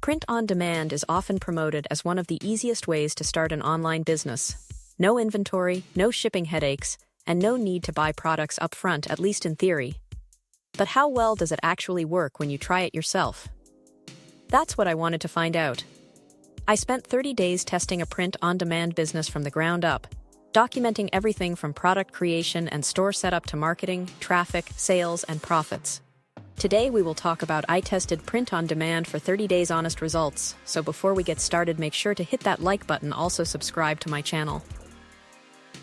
Print on demand is often promoted as one of the easiest ways to start an online business. No inventory, no shipping headaches, and no need to buy products upfront, at least in theory. But how well does it actually work when you try it yourself? That's what I wanted to find out. I spent 30 days testing a print-on-demand business from the ground up, documenting everything from product creation and store setup to marketing, traffic, sales, and profits. Today we will talk about I tested print-on-demand for 30 days honest results, so before we get started make sure to hit that like button, also subscribe to my channel.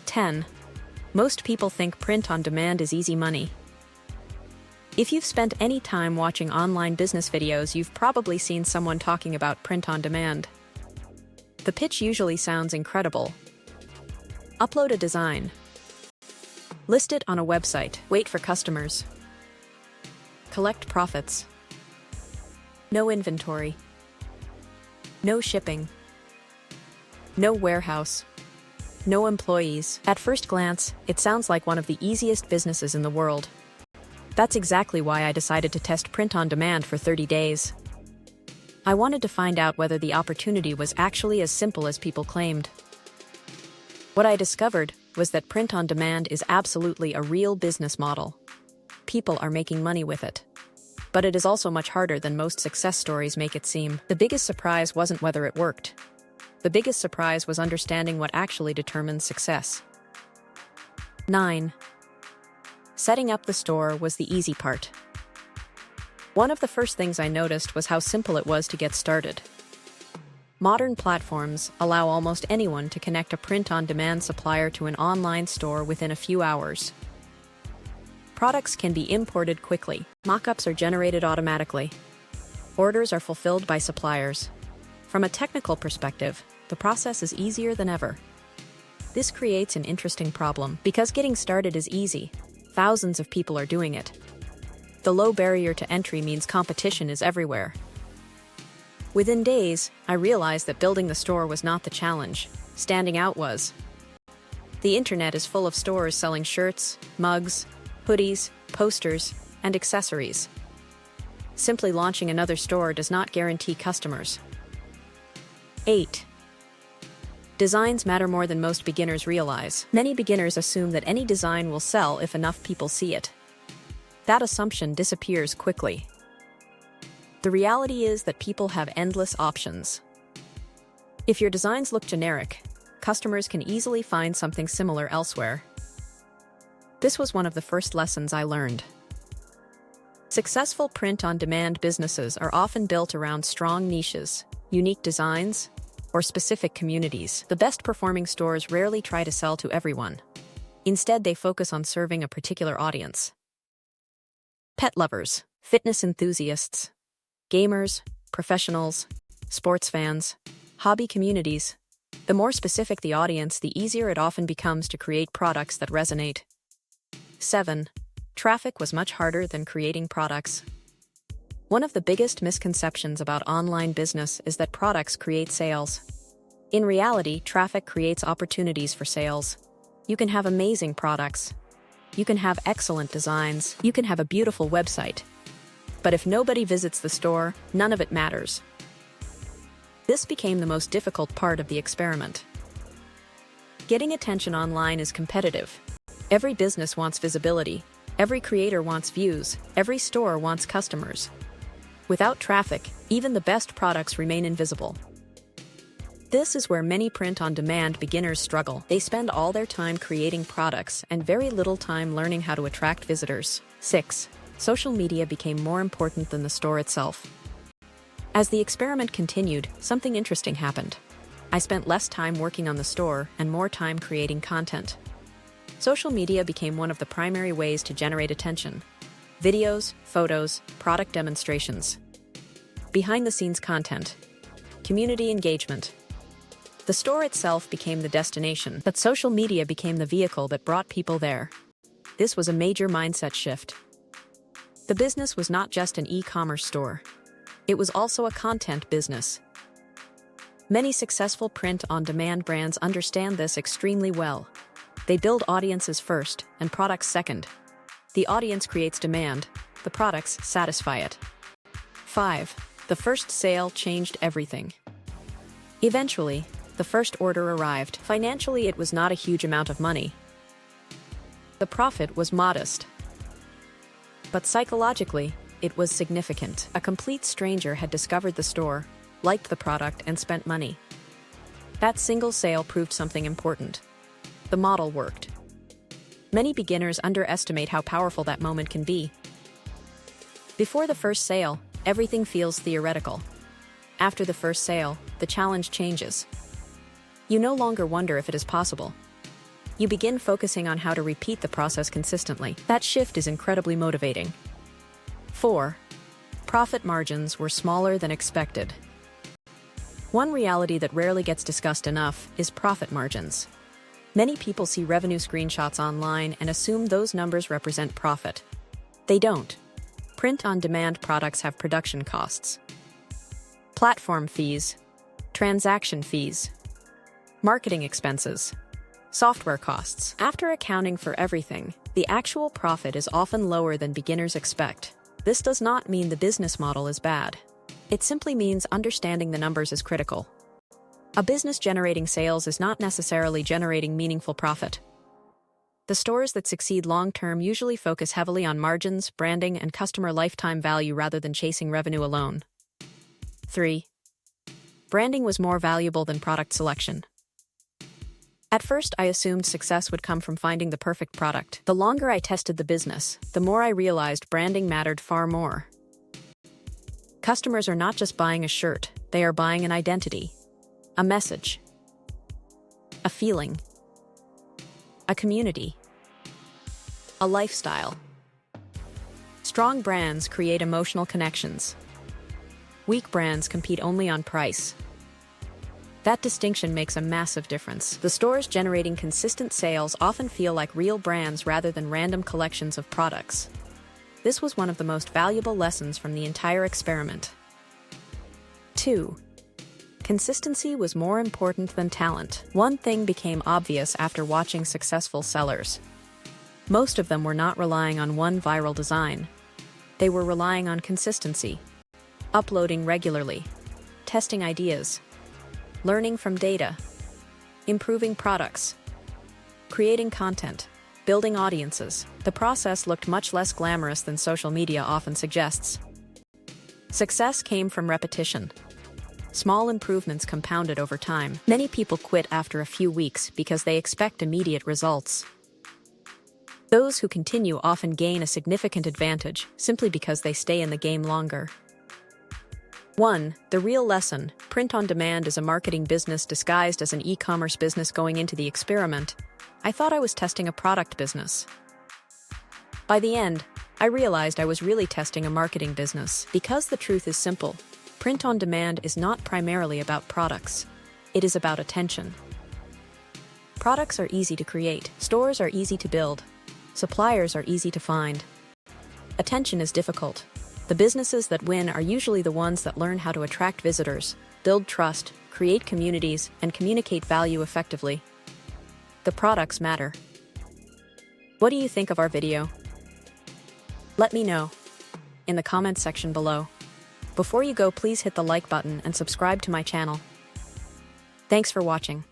10. Most people think print-on-demand is easy money. If you've spent any time watching online business videos, you've probably seen someone talking about print-on-demand. The pitch usually sounds incredible. Upload a design. List it on a website. Wait for customers. Collect profits. No inventory. No shipping. No warehouse. No employees. At first glance, it sounds like one of the easiest businesses in the world. That's exactly why I decided to test print on demand for 30 days. I wanted to find out whether the opportunity was actually as simple as people claimed. What I discovered was that print on demand is absolutely a real business model. People are making money with it. But it is also much harder than most success stories make it seem. The biggest surprise wasn't whether it worked. The biggest surprise was understanding what actually determines success. 9. Setting up the store was the easy part. One of the first things I noticed was how simple it was to get started. Modern platforms allow almost anyone to connect a print-on-demand supplier to an online store within a few hours. Products can be imported quickly. Mock-ups are generated automatically. Orders are fulfilled by suppliers. From a technical perspective, the process is easier than ever. This creates an interesting problem. Because getting started is easy, thousands of people are doing it. The low barrier to entry means competition is everywhere. Within days, I realized that building the store was not the challenge. Standing out was. The internet is full of stores selling shirts, mugs, hoodies, posters, and accessories. Simply launching another store does not guarantee customers. 8. Designs matter more than most beginners realize. Many beginners assume that any design will sell if enough people see it. That assumption disappears quickly. The reality is that people have endless options. If your designs look generic, customers can easily find something similar elsewhere. This was one of the first lessons I learned. Successful print-on-demand businesses are often built around strong niches, unique designs, or specific communities. The best-performing stores rarely try to sell to everyone. Instead, they focus on serving a particular audience. Pet lovers, fitness enthusiasts, gamers, professionals, sports fans, hobby communities. The more specific the audience, the easier it often becomes to create products that resonate. 7. Traffic was much harder than creating products. One of the biggest misconceptions about online business is that products create sales. In reality, traffic creates opportunities for sales. You can have amazing products. You can have excellent designs. You can have a beautiful website. But if nobody visits the store, none of it matters. This became the most difficult part of the experiment. Getting attention online is competitive. Every business wants visibility. Every creator wants views. Every store wants customers. Without traffic, even the best products remain invisible. This is where many print-on-demand beginners struggle. They spend all their time creating products and very little time learning how to attract visitors. 6. Social media became more important than the store itself. As the experiment continued, something interesting happened. I spent less time working on the store and more time creating content. Social media became one of the primary ways to generate attention. Videos, photos, product demonstrations. Behind-the-scenes content. Community engagement. The store itself became the destination, but social media became the vehicle that brought people there. This was a major mindset shift. The business was not just an e-commerce store. It was also a content business. Many successful print-on-demand brands understand this extremely well. They build audiences first and products second. The audience creates demand, the products satisfy it. 5. The first sale changed everything. Eventually, the first order arrived. Financially, it was not a huge amount of money. The profit was modest. But psychologically, it was significant. A complete stranger had discovered the store, liked the product, and spent money. That single sale proved something important. The model worked. Many beginners underestimate how powerful that moment can be. Before the first sale, everything feels theoretical. After the first sale, the challenge changes. You no longer wonder if it is possible. You begin focusing on how to repeat the process consistently. That shift is incredibly motivating. 4. Profit margins were smaller than expected. One reality that rarely gets discussed enough is profit margins. Many people see revenue screenshots online and assume those numbers represent profit. They don't. Print-on-demand products have production costs, platform fees, transaction fees, marketing expenses, software costs. After accounting for everything, the actual profit is often lower than beginners expect. This does not mean the business model is bad. It simply means understanding the numbers is critical. A business generating sales is not necessarily generating meaningful profit. The stores that succeed long-term usually focus heavily on margins, branding, and customer lifetime value rather than chasing revenue alone. 3. Branding was more valuable than product selection. At first, I assumed success would come from finding the perfect product. The longer I tested the business, the more I realized branding mattered far more. Customers are not just buying a shirt, they are buying an identity, a message, a feeling, a community, a lifestyle. Strong brands create emotional connections. Weak brands compete only on price. That distinction makes a massive difference. The stores generating consistent sales often feel like real brands rather than random collections of products. This was one of the most valuable lessons from the entire experiment. 2. Consistency was more important than talent. One thing became obvious after watching successful sellers. Most of them were not relying on one viral design. They were relying on consistency, uploading regularly, testing ideas, learning from data, improving products, creating content, building audiences. The process looked much less glamorous than social media often suggests. Success came from repetition. Small improvements compounded over time. Many people quit after a few weeks because they expect immediate results. Those who continue often gain a significant advantage simply because they stay in the game longer. 1. The real lesson: print-on-demand is a marketing business disguised as an e-commerce business. Going into the experiment, I thought I was testing a product business. By the end, I realized I was really testing a marketing business. Because the truth is simple: print-on-demand is not primarily about products. It is about attention. Products are easy to create. Stores are easy to build. Suppliers are easy to find. Attention is difficult. The businesses that win are usually the ones that learn how to attract visitors, build trust, create communities, and communicate value effectively. The products matter. What do you think of our video? Let me know in the comments section below. Before you go, please hit the like button and subscribe to my channel. Thanks for watching.